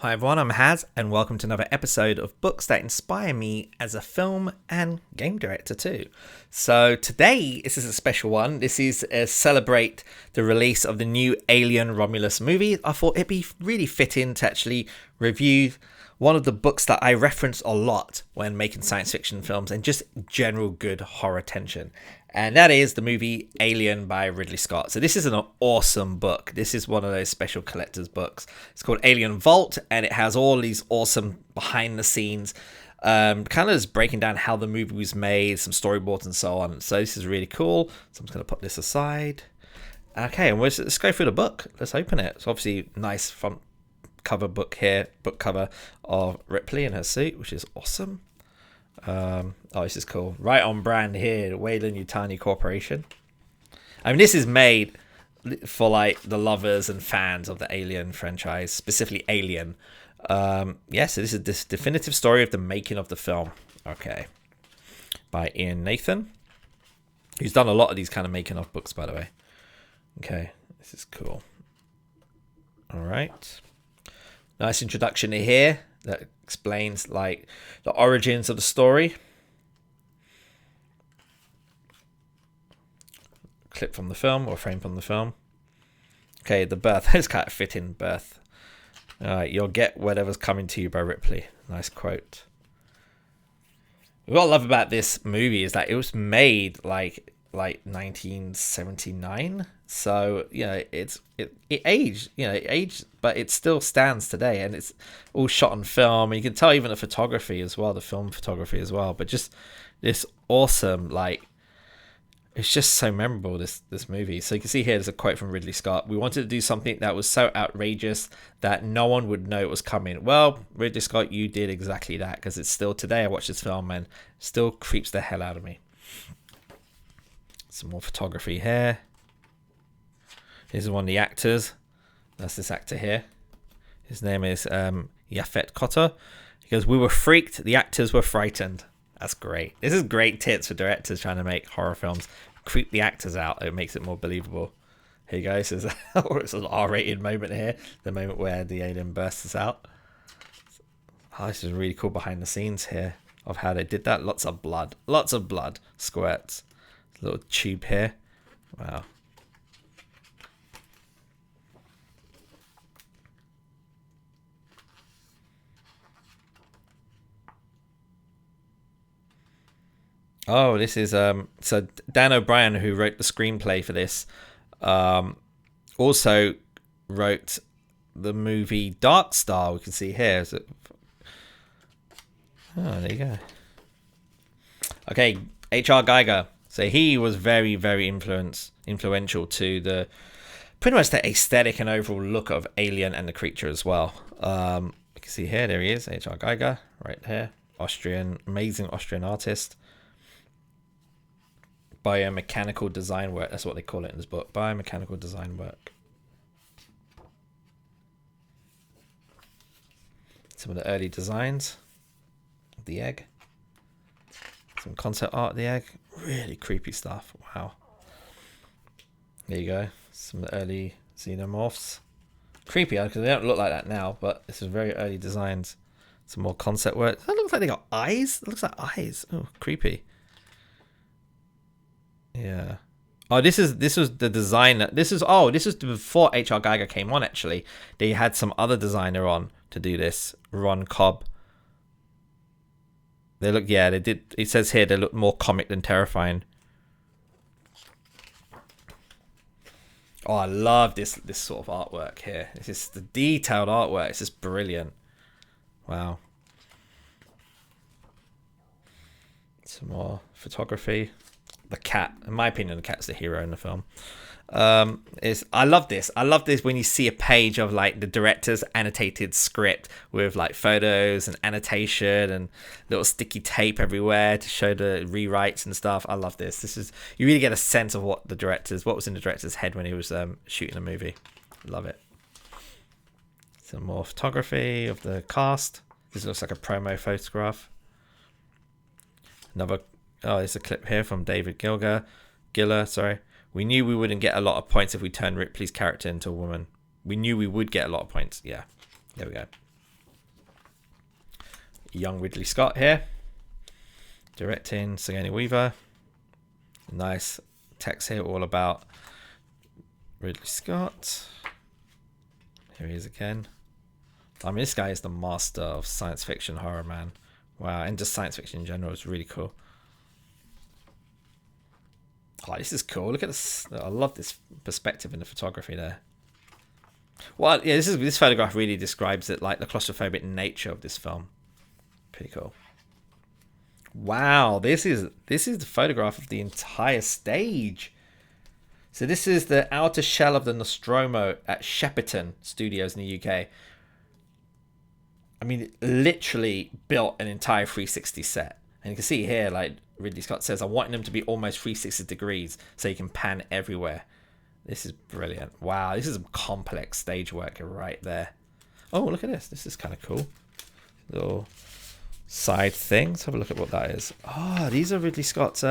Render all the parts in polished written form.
Hi everyone, I'm HaZ, and welcome to another episode of Books That Inspire Me as a film and game director too. So today, this is a special one. This is a celebrate the release of the new Alien Romulus movie. I thought it'd be really fitting to actually review one of the books that I reference a lot when making science fiction films and just general good horror tension. And that is the movie Alien by Ridley Scott. So this is an awesome book. This is one of those special collector's books. It's called Alien Vault, and it has all these awesome behind the scenes, kind of just breaking down how the movie was made, some storyboards and so on. So this is really cool. So I'm just going to put this aside. Okay, and let's go through the book. Let's open it. It's obviously nice front cover book here, book cover of Ripley in her suit, which is awesome. This is cool. Right on brand here, the Weyland-Yutani Corporation. I mean, this is made for like the lovers and fans of the Alien franchise, specifically Alien. So this is this definitive story of the making of the film. Okay. By Ian Nathan, who's done a lot of these kind of making of books, by the way. Okay, this is cool. All right. Nice introduction here that explains like the origins of the story. Clip from the film or frame from the film. Okay, the birth. It's kind of fitting birth. You'll get whatever's coming to you by Ripley. Nice quote. What I love about this movie is that it was made like 1979. So it aged, but it still stands today, and it's all shot on film. And you can tell even the photography as well, the film photography as well. But just this awesome, it's just so memorable, this movie. So you can see here, there's a quote from Ridley Scott. We wanted to do something that was so outrageous that no one would know it was coming. Well, Ridley Scott, you did exactly that, because it's still today I watch this film and it still creeps the hell out of me. Some more photography here. Here's one of the actors. That's this actor here. His name is Yaphet Kotto. He goes, "We were freaked. The actors were frightened." That's great. This is great tips for directors trying to make horror films. Creep the actors out. It makes it more believable. Here you go. This is it's an R-rated moment here. The moment where the alien bursts out. This is really cool behind the scenes here of how they did that. Lots of blood. Lots of blood squirts. Little tube here. Wow. Oh, this is so Dan O'Brien, who wrote the screenplay for this, also wrote the movie Dark Star. We can see here. Is it? Oh, there you go. Okay, H.R. Geiger. So he was very, very influential to the pretty much the aesthetic and overall look of Alien and the creature as well. You can see here, there he is, H.R. Geiger, right here. Amazing Austrian artist. Biomechanical design work, that's what they call it in this book. Biomechanical design work. Some of the early designs of the egg. Some concept art of the egg. Really creepy stuff. Wow. There you go. Some of the early xenomorphs. Creepy, because they don't look like that now, but this is very early designs. Some more concept work. That looks like they got eyes. It looks like eyes. Oh, creepy. Yeah. Oh, this was the designer. This was before H.R. Geiger came on, actually. They had some other designer on to do this. Ron Cobb. They did. It says here they look more comic than terrifying. Oh, I love this sort of artwork here. It's just the detailed artwork. It's just brilliant. Wow. Some more photography. The cat, in my opinion, the cat's the hero in the film. I love this. I love this when you see a page of like the director's annotated script with like photos and annotation and little sticky tape everywhere to show the rewrites and stuff. I love this. You really get a sense of what was in the director's head when he was shooting the movie. Love it. Some more photography of the cast. This looks like a promo photograph. There's a clip here from David Giller, sorry. We knew we wouldn't get a lot of points if we turned Ripley's character into a woman. We knew we would get a lot of points. Yeah. There we go. young Ridley Scott here. Directing Sigourney Weaver. Nice text here all about Ridley Scott. Here he is again. I mean, this guy is the master of science fiction horror, man. Wow, and just science fiction in general is really cool. Oh, this is cool. Look at this. I love this perspective in the photography there. Well, yeah, this photograph really describes it, like the claustrophobic nature of this film. Pretty cool. Wow, this is the photograph of the entire stage. So this is the outer shell of the Nostromo at Shepperton Studios in the UK. I mean, it literally built an entire 360 set. And you can see here, like Ridley Scott says, I want them to be almost 360 degrees so you can pan everywhere. This is brilliant. Wow, this is complex stage work right there. Oh, look at this. This is kind of cool. Little side thing. Let's have a look at what that is. Oh, these are Ridley Scott's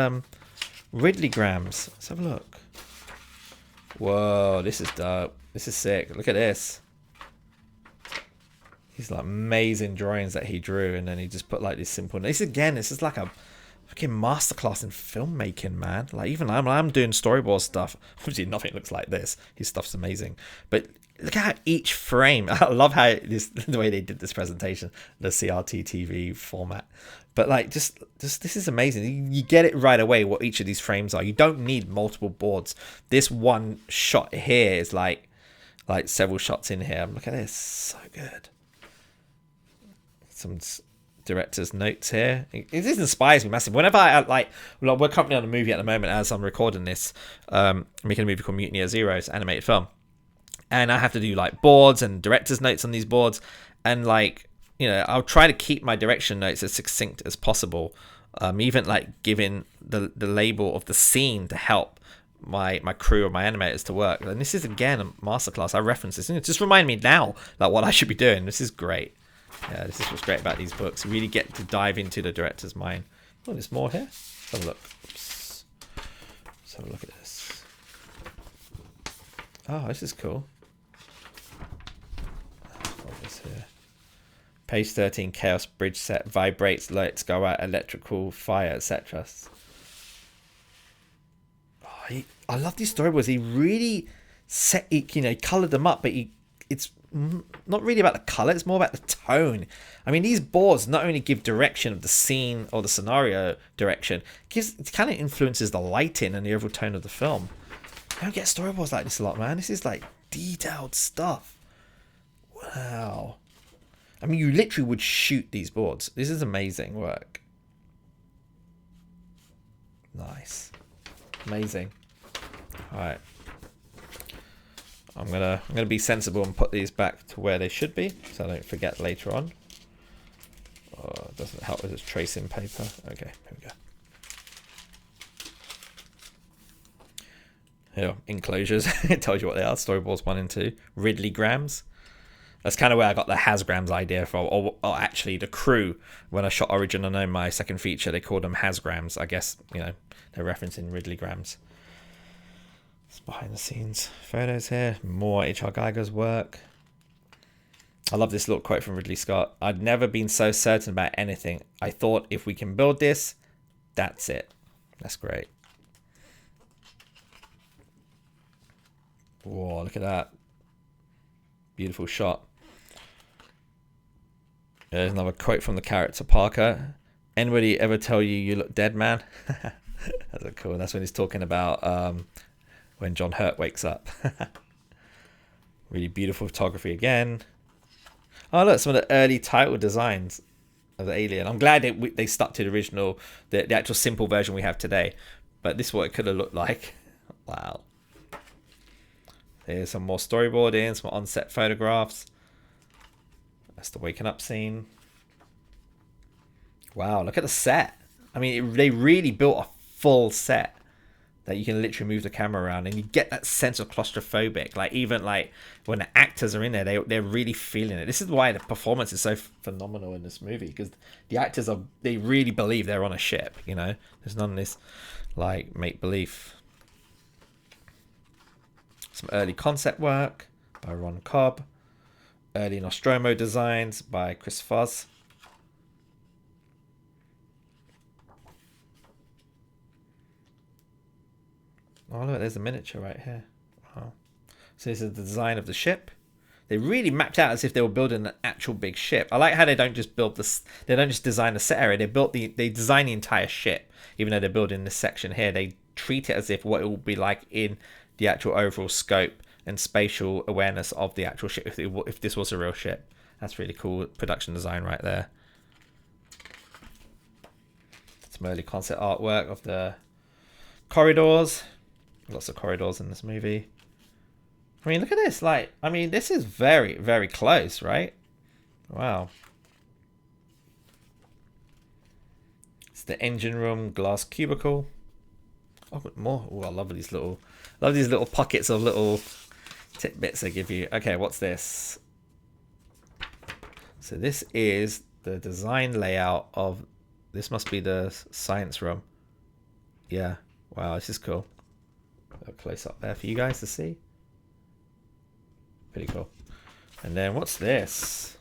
Ridley-grams. Let's have a look. Whoa, this is dope. This is sick. Look at this. These like amazing drawings that he drew, and then he just put like this simple. This is like a fucking masterclass in filmmaking, man. Like even I'm doing storyboard stuff. Obviously, nothing looks like this. His stuff's amazing, but look at each frame. I love how the way they did this presentation, the CRT TV format. But like, just this is amazing. You get it right away what each of these frames are. You don't need multiple boards. This one shot here is like several shots in here. Look at this, so good. Some director's notes here. This inspires me massively. Whenever we're currently on a movie at the moment as I'm recording this, making a movie called Mutiny at Zero's animated film, and I have to do like boards and director's notes on these boards, and like, you know, I'll try to keep my direction notes as succinct as possible, even like giving the label of the scene to help my crew or my animators to work. And this is again a masterclass. I reference this and it just remind me now like what I should be doing. This is great. Yeah, this is what's great about these books. You really get to dive into the director's mind. Oh, there's more here. Let's have a look. Oops. Let's have a look at this. Oh, this is cool. What is here? Page 13, Chaos Bridge set vibrates, lights go out, electrical fire, etc. Oh, I love these storyboards. He really colored them up, but it's not really about the color, it's more about the tone. I mean, these boards not only give direction of the scene or the scenario direction, it kind of influences the lighting and the overall tone of the film. I don't get storyboards like this a lot, man. This is like detailed stuff. Wow. I mean, you literally would shoot these boards. This is amazing work. Nice. Amazing. All right. I'm gonna be sensible and put these back to where they should be, so I don't forget later on. Oh, it doesn't help with this tracing paper. Okay, here we go. Here, enclosures. It tells you what they are. Storyboards 1 and 2. Ridley-grams. That's kind of where I got the HaZ-grams idea from. Or actually, the crew, when I shot Origin Unknown, my second feature, they called them HaZ-grams. I guess, you know, they're referencing Ridley-grams. Behind the scenes photos here. More H.R. Geiger's work. I love this little quote from Ridley Scott. I'd never been so certain about anything. I thought if we can build this, that's it. That's great. Whoa, look at that. Beautiful shot. There's another quote from the character Parker. Anybody ever tell you look dead, man? That's cool. That's when he's talking about when John Hurt wakes up. Really beautiful photography again. Oh, look, some of the early title designs of the Alien. I'm glad they stuck to the original, the actual simple version we have today. But this is what it could have looked like. Wow. There's some more storyboarding, some on-set photographs. That's the waking up scene. Wow, look at the set. I mean, they really built a full set that you can literally move the camera around, and you get that sense of claustrophobic. Like even like when the actors are in there, they're really feeling it. This is why the performance is so phenomenal in this movie, because the actors they really believe they're on a ship. You know, there's none of this like make believe. Some early concept work by Ron Cobb. Early Nostromo designs by Chris Foss. Oh, look, there's a miniature right here. Wow. So this is the design of the ship. They really mapped out as if they were building an actual big ship. I like how they don't just build this. They don't just design the set area. They design the entire ship. Even though they're building this section here, they treat it as if what it will be like in the actual overall scope and spatial awareness of the actual ship. If this was a real ship, that's really cool production design right there. Some early concept artwork of the corridors. Lots of corridors in this movie. I mean, look at this. Like, I mean, this is very, very close, right? Wow. It's the engine room, glass cubicle. Oh, but more. Oh, I love these little pockets of little tidbits they give you. Okay, what's this? So this is the design layout of. This must be the science room. Yeah. Wow, this is cool. A close up there for you guys to see. Pretty cool. And then what's this?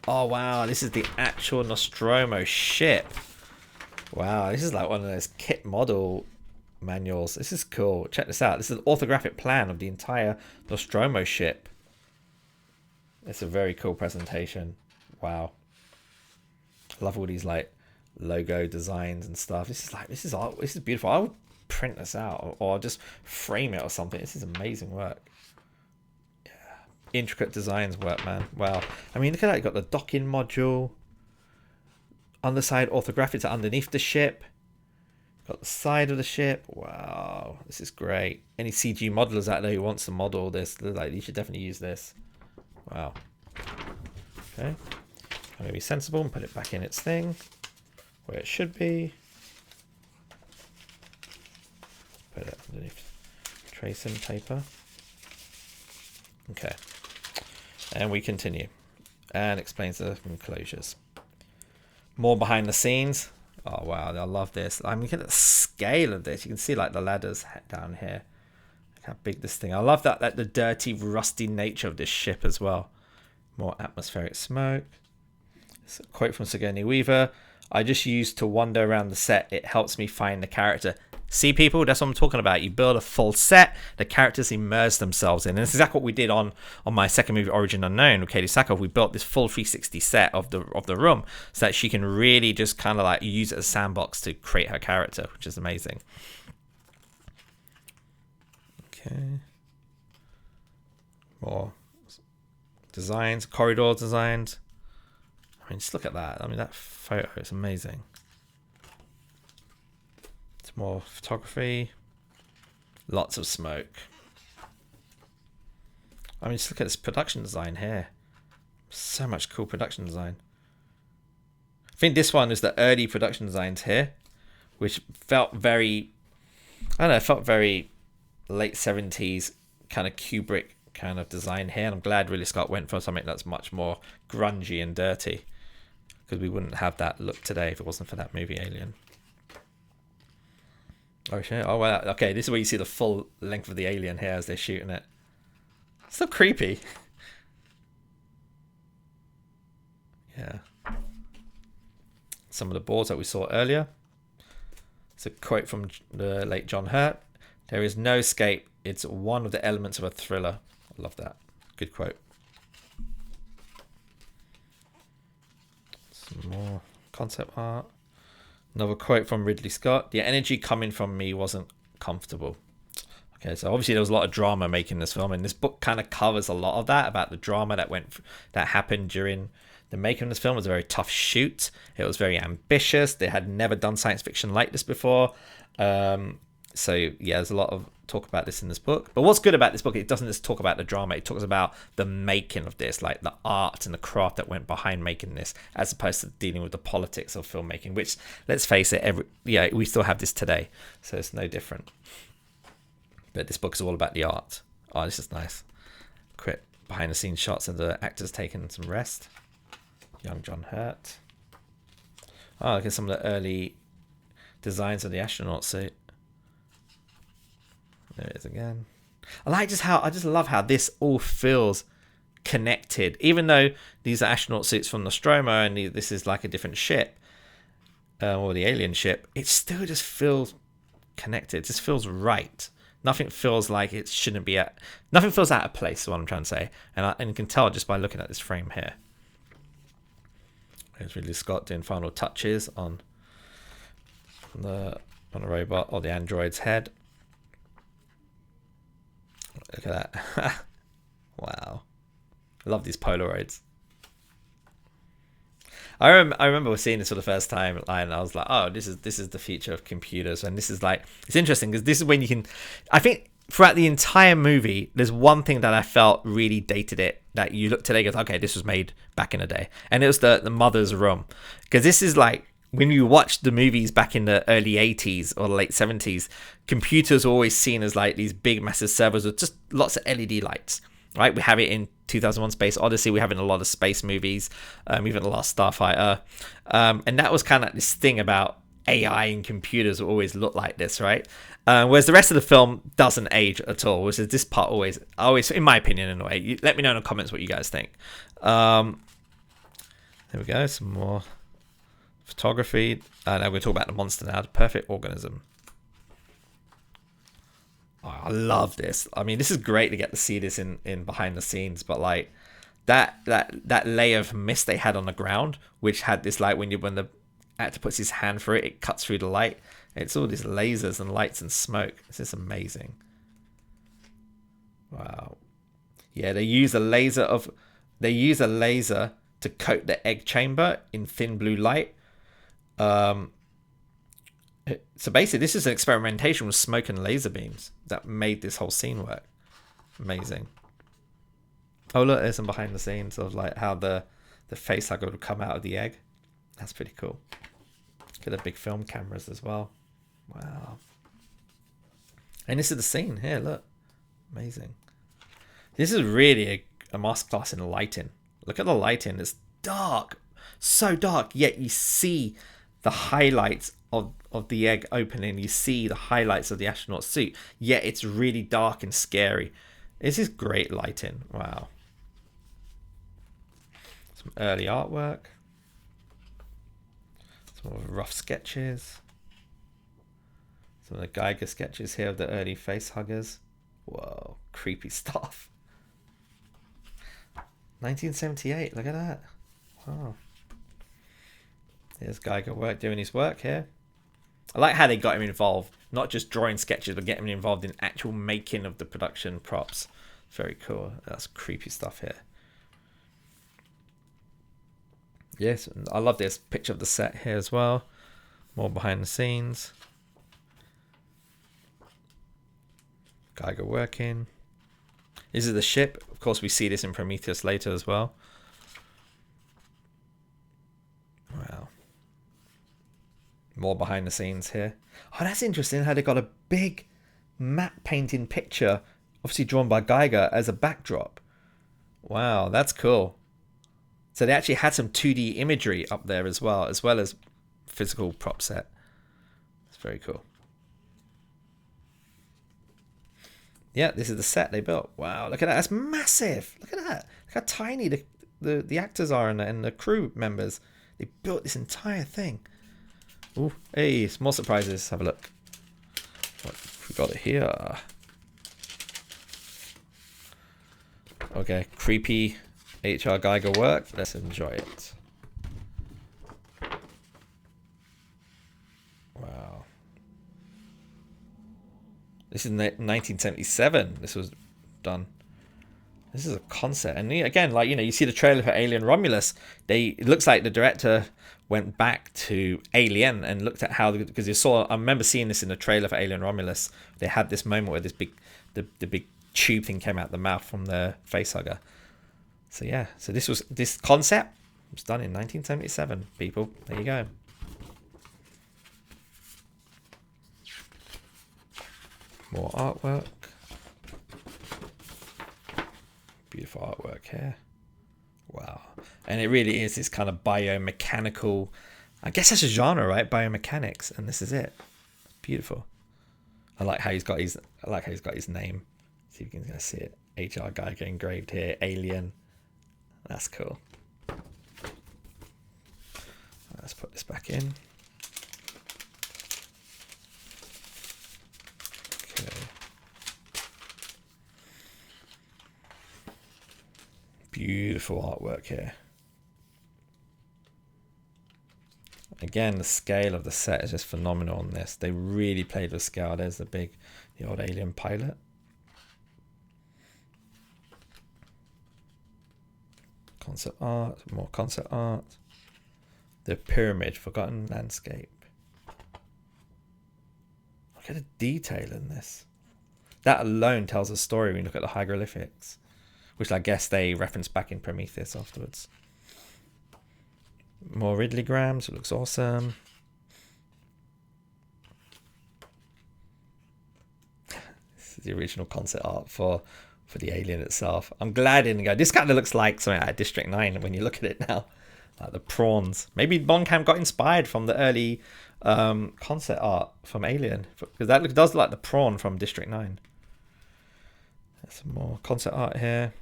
Oh wow, this is the actual Nostromo ship. Wow, this is like one of those kit model manuals. This is cool. Check this out. This is an orthographic plan of the entire Nostromo ship. It's a very cool presentation. Wow. I love all these like logo designs and stuff. This is art. This is beautiful. I would print this out or just frame it or something. This is amazing work. Intricate designs work, man. Wow. I mean, look at that. You got the docking module. Underside orthographics are underneath the ship. Got the side of the ship. Wow. This is great. Any CG modelers out there who wants to model this, like, you should definitely use this. Wow. Okay. I'm going to be sensible and put it back in its thing where it should be. Put it underneath tracing paper. Okay. And we continue. And explains the enclosures. More behind the scenes. Oh, wow. I love this. I mean, look at the scale of this. You can see, like, the ladders down here. Look how big this thing. I love that, like, the dirty, rusty nature of this ship as well. More atmospheric smoke. It's a quote from Sigourney Weaver. I just used to wander around the set. It helps me find the character. See, people, that's what I'm talking about. You build a full set, the characters immerse themselves in. And it's exactly what we did on my second movie, Origin Unknown, with Katie Sackhoff. We built this full 360 set of the room so that she can really just kind of like use it as a sandbox to create her character, which is amazing. Okay. More designs, corridor designs. I mean, just look at that. I mean, that photo is amazing. More photography, lots of smoke. I mean, just look at this production design here. So much cool production design. I think this one is the early production designs here, which felt very, I don't know, felt very late 70s kind of Kubrick kind of design here. And I'm glad Ridley Scott went for something that's much more grungy and dirty, because we wouldn't have that look today if it wasn't for that movie Alien. Oh shit! Oh well. Okay, this is where you see the full length of the alien here as they're shooting it. So creepy. Yeah. Some of the boards that we saw earlier. It's a quote from the late John Hurt. There is no escape. It's one of the elements of a thriller. I love that. Good quote. Some more concept art. Another quote from Ridley Scott. The energy coming from me wasn't comfortable. Okay, so obviously there was a lot of drama making this film, and this book kind of covers a lot of that, about the drama that happened during the making of this film. It was a very tough shoot. It was very ambitious. They had never done science fiction like this before. So yeah, there's a lot of talk about this in this book. But what's good about this book, it doesn't just talk about the drama, it talks about the making of this, like the art and the craft that went behind making this, as opposed to dealing with the politics of filmmaking, which, let's face it, we still have this today, so it's no different. But this book is all about the art. Oh, this is nice. Quick behind the scenes shots of the actors taking some rest. Young John Hurt. Oh, look at some of the early designs of the astronaut suit. There it is again. I just love how this all feels connected, even though these are astronaut suits from Nostromo and this is like a different ship, or the alien ship. It still just feels connected. It just feels right. Nothing feels like it shouldn't be at. Nothing feels out of place. Is what I'm trying to say, and you can tell just by looking at this frame here. There's Ridley Scott doing final touches on the robot or the android's head. Look at that! Wow, I love these Polaroids. I remember seeing this for the first time, and I was like, "Oh, this is the future of computers." And this is like, it's interesting because this is when you can. I think throughout the entire movie, there's one thing that I felt really dated it. That you look today, goes, "Okay, this was made back in the day," and it was the mother's room, because this is like when you watch the movies back in the early 80s or late 70s, computers were always seen as like these big, massive servers with just lots of LED lights. Right, we have it in 2001 Space Odyssey. We have it in a lot of space movies, even The Last Starfighter. And that was kind of this thing about AI and computers will always look like this, right? Whereas the rest of the film doesn't age at all, which is this part always, in my opinion, in a way. Let me know in the comments what you guys think. There we go, some more photography. Now we're going to talk about the monster now, the perfect organism. I love this. I mean, this is great to get to see this in behind the scenes, but like that layer of mist they had on the ground, which had this light when the actor puts his hand through it, it cuts through the light. It's all these lasers and lights and smoke. This is amazing. Wow. Yeah, they use a laser to coat the egg chamber in thin blue light. So basically, this is an experimentation with smoke and laser beams that made this whole scene work. Amazing. Oh, look, there's some behind the scenes of like how the face hugger would come out of the egg. That's pretty cool. Look at the big film cameras as well. Wow. And this is the scene here, look. Amazing. This is really a masterclass in lighting. Look at the lighting. It's dark. So dark, yet you see the highlights of the egg opening. You see the highlights of the astronaut suit, yet it's really dark and scary. This is great lighting. Wow. Some early artwork, some rough sketches, some of the Geiger sketches here of the early face huggers. Whoa, creepy stuff. 1978, look at that. Wow. Here's Geiger doing his work here. I like how they got him involved, not just drawing sketches, but getting him involved in actual making of the production props. Very cool. That's creepy stuff here. Yes, I love this picture of the set here as well. More behind the scenes. Geiger working. This is the ship. Of course, we see this in Prometheus later as well. Wow. More behind the scenes here. Oh, that's interesting how they got a big matte painting picture, obviously drawn by Geiger, as a backdrop. Wow, that's cool. So they actually had some 2D imagery up there as well as physical prop set. It's very cool. Yeah, this is the set they built. Wow, look at that. That's massive. Look at that. Look how tiny the actors are and the crew members. They built this entire thing. Ooh, hey, some more surprises. Let's have a look. What we got it here? Okay, creepy HR Geiger work. Let's enjoy it. Wow. This is 1977. This was done. This is a concept, and again, like, you know, you see the trailer for Alien Romulus. It looks like the director went back to Alien and looked at how, because you saw. I remember seeing this in the trailer for Alien Romulus. They had this moment where this the big tube thing came out the mouth from the facehugger. So yeah, so this concept was done in 1977. People, there you go. More artwork. Beautiful artwork here. Wow. And it really is this kind of biomechanical, I guess that's a genre, right? Biomechanics, and this is it. Beautiful. I like how he's got his name. See if you can see it. HR Geiger engraved here. Alien. That's cool. Let's put this back in. Beautiful artwork here. Again, the scale of the set is just phenomenal on this. They really played with scale. There's the old alien pilot. Concept art, more concept art. The pyramid, forgotten landscape. Look at the detail in this. That alone tells a story when you look at the hieroglyphics, which I guess they reference back in Prometheus afterwards. More Ridley grams, it looks awesome. This is the original concept art for the alien itself. I'm glad it didn't go. This kind of looks like something out of District 9 when you look at it now. Like the prawns. Maybe Bonham got inspired from the early concept art from Alien, because that does look like the prawn from District 9. There's some more concept art here.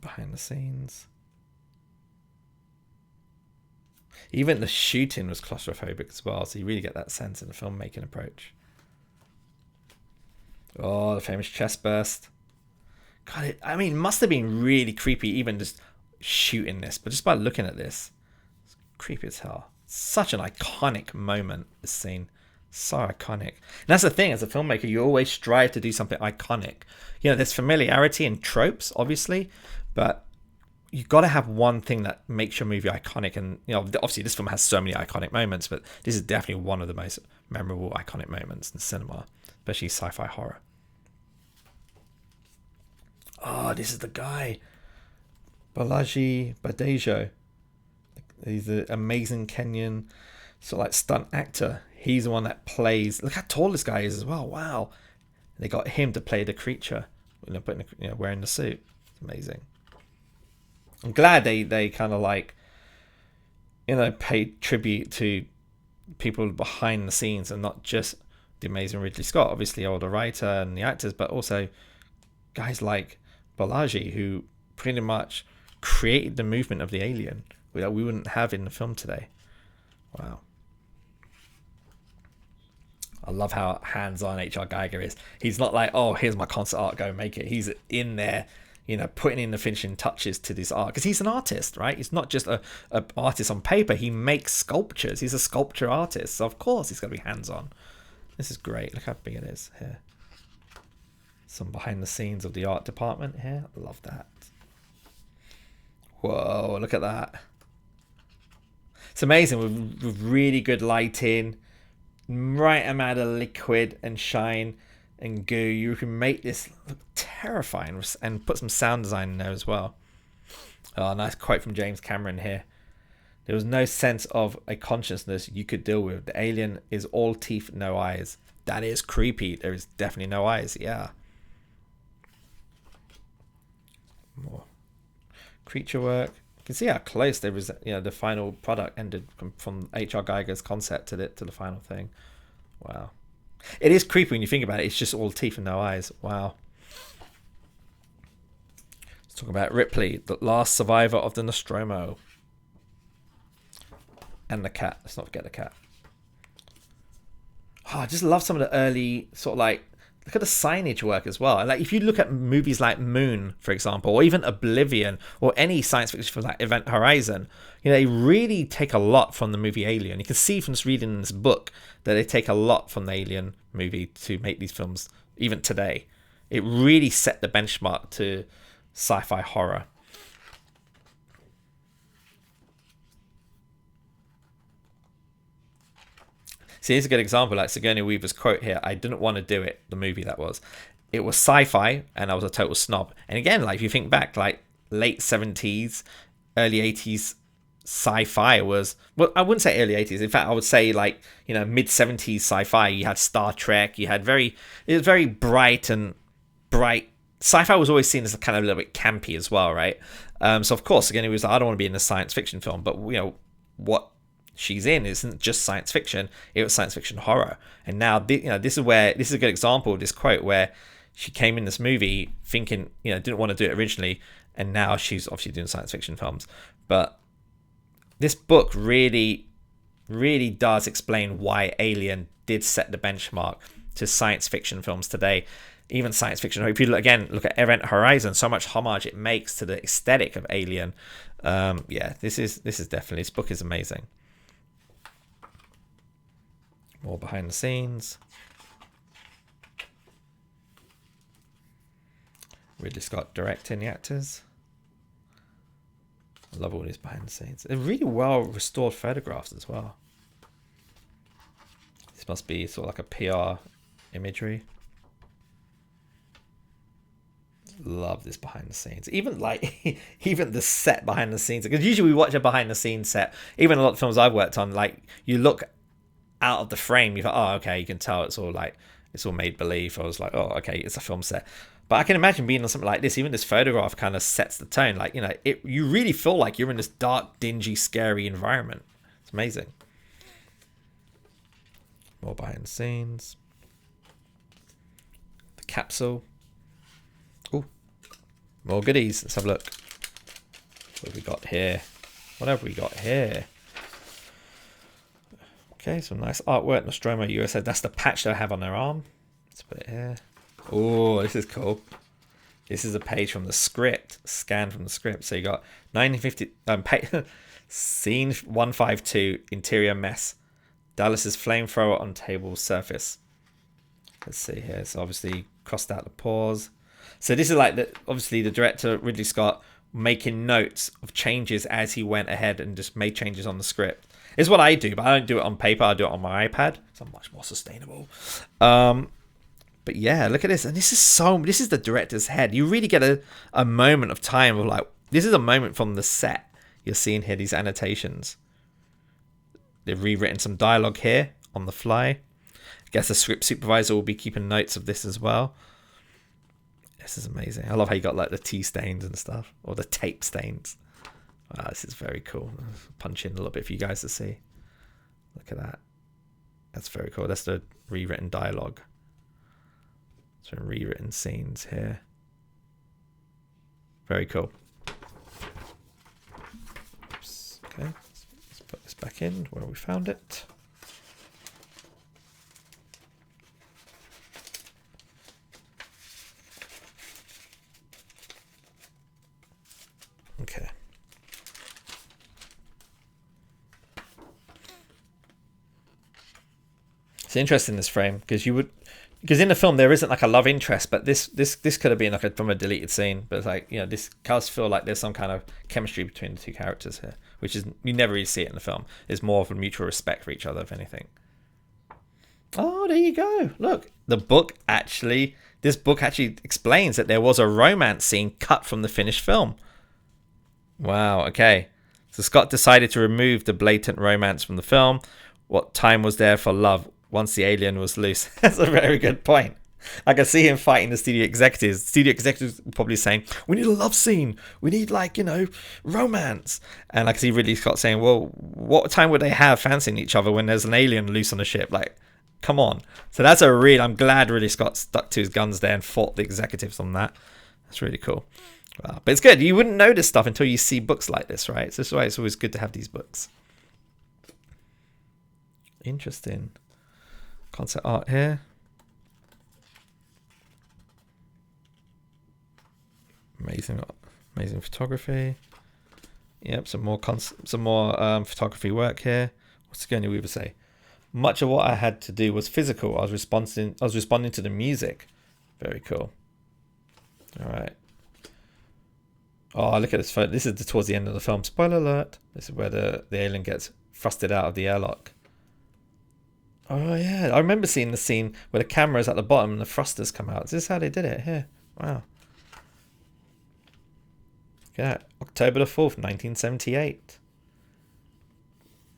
Behind the scenes. Even the shooting was claustrophobic as well, so you really get that sense in the filmmaking approach. Oh, the famous chest burst. God, it must have been really creepy even just shooting this, but just by looking at this, it's creepy as hell. Such an iconic moment, this scene. So iconic. And that's the thing, as a filmmaker, you always strive to do something iconic. There's familiarity and tropes, obviously, but you got to have one thing that makes your movie iconic. And obviously this film has so many iconic moments, but this is definitely one of the most memorable iconic moments in cinema, especially sci-fi horror. Oh, this is the guy, Balaji Badejo. He's an amazing Kenyan sort of like stunt actor. He's the one that plays. Look how tall this guy is as well. Wow, they got him to play the creature, wearing the suit. It's amazing. I'm glad they kind of like, paid tribute to people behind the scenes and not just the amazing Ridley Scott, obviously, or the writer and the actors, but also guys like Balaji, who pretty much created the movement of the alien that we wouldn't have in the film today. Wow. I love how hands-on H.R. Giger is. He's not like, oh, here's my concept art, go make it. He's in there, putting in the finishing touches to this art, because he's an artist, right? He's not just a artist on paper. He makes sculptures. He's a sculpture artist, so of course he's going to be hands-on. This is great. Look how big it is here. Some behind the scenes of the art department here. I love that. Whoa, look at that. It's amazing with really good lighting, right amount of liquid and shine and goo. You can make this look terrifying and put some sound design in there as well. Oh, nice quote from James Cameron here. There was no sense of a consciousness you could deal with. The alien is all teeth, no eyes. That is creepy. There is definitely no eyes. Yeah. More creature work. You can see how close there was. The final product ended from H.R. Giger's concept to the final thing. Wow. It is creepy when you think about it. It's just all teeth and no eyes. Wow. Let's talk about Ripley, the last survivor of the Nostromo. And the cat. Let's not forget the cat. Oh, I just love some of the early sort of like, look at the signage work as well. And like, if you look at movies like Moon, for example, or even Oblivion, or any science fiction from like Event Horizon, they really take a lot from the movie Alien. You can see from just reading this book that they take a lot from the Alien movie to make these films, even today. It really set the benchmark to sci-fi horror. See, here's a good example, like Sigourney Weaver's quote here. I didn't want to do it, the movie that was. It was sci-fi, and I was a total snob. And again, like if you think back, like late 70s, early 80s, sci-fi was, well, I wouldn't say early 80s. In fact, I would say like, mid 70s sci-fi. You had Star Trek, it was very bright. Sci-fi was always seen as kind of a little bit campy as well, right? So of course, again, it was like, I don't want to be in a science fiction film, but what she's in isn't just science fiction. It was science fiction horror. And now this is a good example of this quote where she came in this movie thinking didn't want to do it originally, and now she's obviously doing science fiction films. But this book really really does explain why Alien did set the benchmark to science fiction films today. Even science fiction. If you look at Event Horizon, so much homage it makes to the aesthetic of Alien. Yeah, this is definitely, this book is amazing. More behind the scenes. Ridley Scott directing the actors. I love all these behind the scenes. They're really well restored photographs as well. This must be sort of like a PR imagery. Love this behind the scenes. Even like even the set behind the scenes, because usually we watch a behind the scenes set. Even a lot of films I've worked on, like you look out of the frame, you thought, oh okay, you can tell it's all made believe. I was like, oh okay, it's a film set. But I can imagine being on something like this. Even this photograph kind of sets the tone. Like, you know, you really feel like you're in this dark, dingy, scary environment. It's amazing. More behind the scenes. The capsule. Oh, more goodies. Let's have a look. What have we got here? What have we got here? Okay, some nice artwork. Nostromo USA. That's the patch they have on their arm. Let's put it here. Oh, this is cool. This is a page from the script, scanned from the script. So you got 1950 scene 152, interior mess. Dallas's flamethrower on table surface. Let's see here. So obviously crossed out the pause. So this is like obviously the director Ridley Scott making notes of changes as he went ahead and just made changes on the script. It's what I do, but I don't do it on paper. I do it on my iPad. So I'm much more sustainable. But yeah, look at this. And this is the director's head. You really get a moment of time of like, this is a moment from the set. You're seeing here these annotations. They've rewritten some dialogue here on the fly. I guess the script supervisor will be keeping notes of this as well. This is amazing. I love how you got like the tea stains and stuff, or the tape stains. Wow, this is very cool. I'll punch in a little bit for you guys to see. Look at that. That's very cool. That's the rewritten dialogue. Some rewritten scenes here. Very cool. Oops. Okay, let's put this back in where we found it. Okay. It's interesting, this frame, because in the film there isn't like a love interest, but this could have been like from a deleted scene, but it's like, you know, this does feel like there's some kind of chemistry between the two characters here, which is, you never really see it in the film. It's more of a mutual respect for each other, if anything. Oh, there you go. Look, this book actually explains that there was a romance scene cut from the finished film. Wow, okay. So Scott decided to remove the blatant romance from the film. What time was there for love once the alien was loose? That's a very good point. I can see him fighting the studio executives. Studio executives probably saying, we need a love scene. We need, like, you know, romance. And I can see Ridley Scott saying, well, what time would they have fancying each other when there's an alien loose on the ship? Like, come on. So that's I'm glad Ridley Scott stuck to his guns there and fought the executives on that. That's really cool. Wow. But it's good. You wouldn't know this stuff until you see books like this, right? So that's why it's always good to have these books. Interesting. Concept art here. Amazing photography. Yep, some more photography work here. What's Sigourney Weaver say? Much of what I had to do was physical. I was responding to the music. Very cool. All right. Oh, look at this photo. This is towards the end of the film. Spoiler alert. This is where the alien gets thrusted out of the airlock. Oh, yeah. I remember seeing the scene where the camera is at the bottom and the thrusters come out. Is this how they did it here? Wow. Look at that. October the 4th, 1978.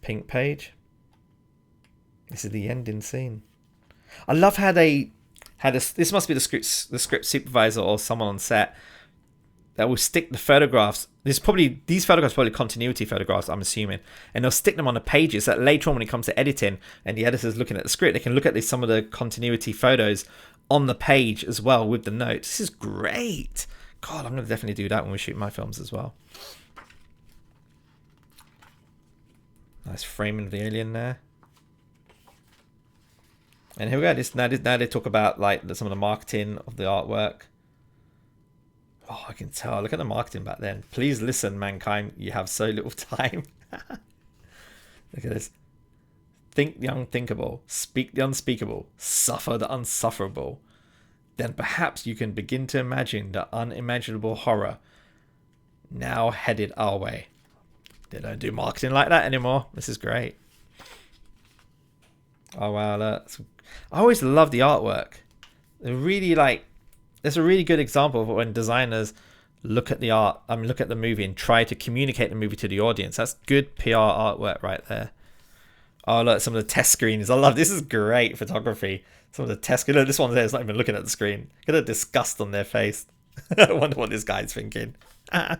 Pink page. This is the ending scene. I love how they had this must be the script supervisor or someone on set that will stick the photographs. These photographs are probably continuity photographs, I'm assuming, and they'll stick them on the pages that later on when it comes to editing and the editor's looking at the script, they can look at some of the continuity photos on the page as well with the notes. This is great. God, I'm going to definitely do that when we shoot my films as well. Nice framing of the alien there. And here we go. Now they talk about like some of the marketing of the artwork. Oh, I can tell. Look at the marketing back then. Please listen, mankind. You have so little time. Look at this. Think the unthinkable. Speak the unspeakable. Suffer the unsufferable. Then perhaps you can begin to imagine the unimaginable horror now headed our way. They don't do marketing like that anymore. This is great. Oh, wow. I always love the artwork. They're really like... It's a really good example of when designers look at the art, look at the movie and try to communicate the movie to the audience. That's good PR artwork right there. Oh, look, some of the test screens. I love this. Is great photography. Some of the test screens. Look, this one there is not even looking at the screen. Look at the disgust on their face. I wonder what this guy's thinking. I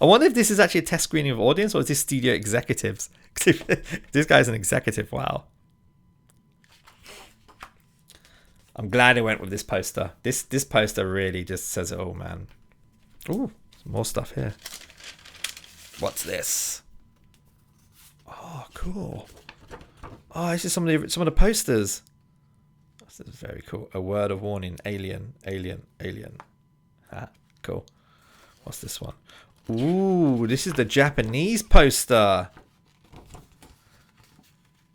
wonder if this is actually a test screening of audience or is this studio executives? This guy's an executive. Wow. I'm glad I went with this poster. This poster really just says it all, man. Ooh, some more stuff here. What's this? Oh, cool. Oh, this is some of the posters. This is very cool. A word of warning. Alien. Ah, cool. What's this one? Ooh, this is the Japanese poster.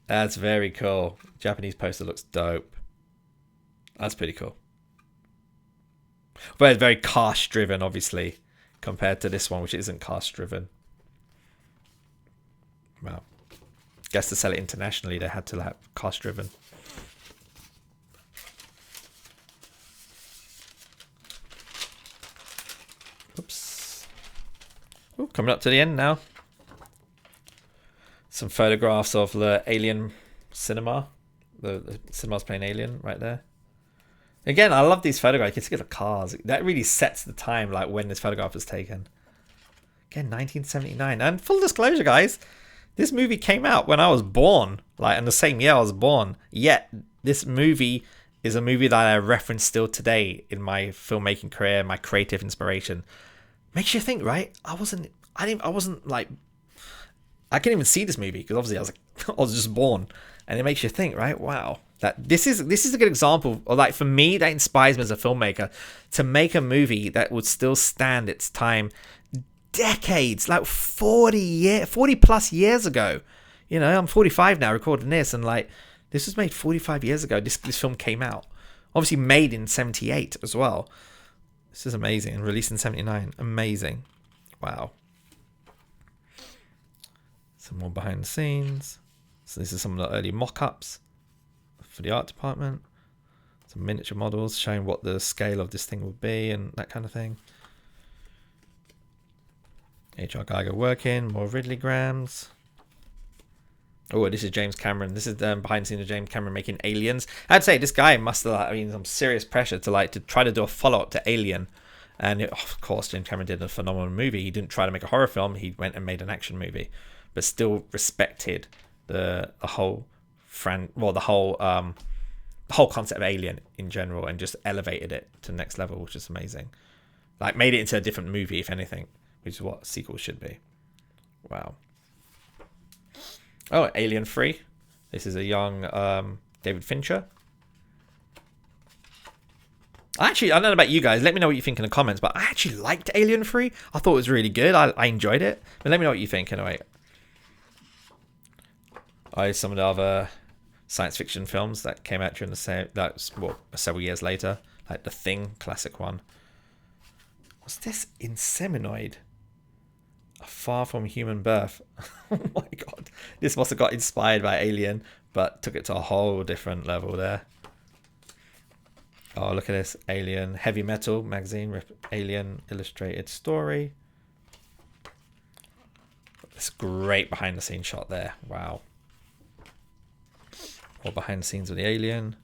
That's very cool. Japanese poster looks dope. That's pretty cool. But it's very cast driven, obviously, compared to this one, which isn't cast driven. Well, guess to sell it internationally, they had to have cast driven. Oops. Ooh, coming up to the end now. Some photographs of the Alien cinema. The cinema's playing Alien right there. Again, I love these photographs. You can see the cars. That really sets the time, like when this photograph was taken. Again, 1979. And full disclosure, guys, this movie came out when I was born, like in the same year I was born. Yet this movie is a movie that I reference still today in my filmmaking career, my creative inspiration. Makes you think, right? I wasn't like, I couldn't even see this movie because obviously I was just born, and it makes you think, right? Wow. That this is a good example, or like for me, that inspires me as a filmmaker to make a movie that would still stand its time decades, like 40 plus years ago. You know, I'm 45 now recording this, and like this was made 45 years ago. This film came out, obviously made in 78 as well. This is amazing, and released in 79. Amazing. Wow. Some more behind the scenes. So this is some of the early mock-ups for the art department. Some miniature models showing what the scale of this thing would be and that kind of thing. H.R. Geiger working, more Ridley grams. Oh, this is James Cameron. This is behind the scenes of James Cameron making Aliens. I'd say this guy must have, some serious pressure to try to do a follow-up to Alien. And of course, James Cameron did a phenomenal movie. He didn't try to make a horror film. He went and made an action movie, but still respected the whole concept of Alien in general, and just elevated it to the next level, which is amazing. Like made it into a different movie, if anything, which is what sequels should be. Wow. Oh, Alien 3. This is a young David Fincher. I don't know about you guys. Let me know what you think in the comments. But I actually liked Alien 3. I thought it was really good. I enjoyed it. But let me know what you think anyway. Some of the other science fiction films that came out during the same, several years later, like The Thing, classic one. What's this? Inseminoid. A far from human birth. Oh my god. This must have got inspired by Alien, but took it to a whole different level there. Oh, look at this. Alien Heavy Metal magazine, Alien illustrated story. This great behind the scenes shot there. Wow. All behind the scenes of the Alien.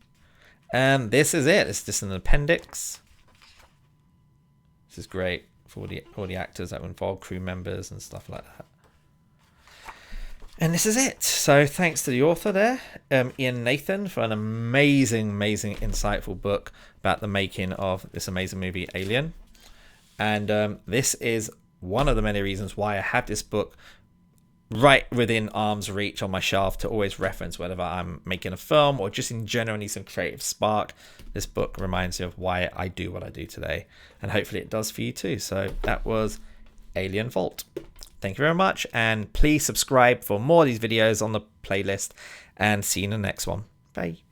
And this is it. It's just an appendix. This is great for all the actors that were involved, crew members and stuff like that. And this is it. So thanks to the author there, Ian Nathan, for an amazing, insightful book about the making of this amazing movie, Alien. And this is one of the many reasons why I have this book right within arm's reach on my shelf to always reference whenever I'm making a film or just in general need some creative spark. This book reminds me of why I do what I do today, and hopefully it does for you too. So that was Alien Vault. Thank you very much, and please subscribe for more of these videos on the playlist, and see you in the next one. Bye.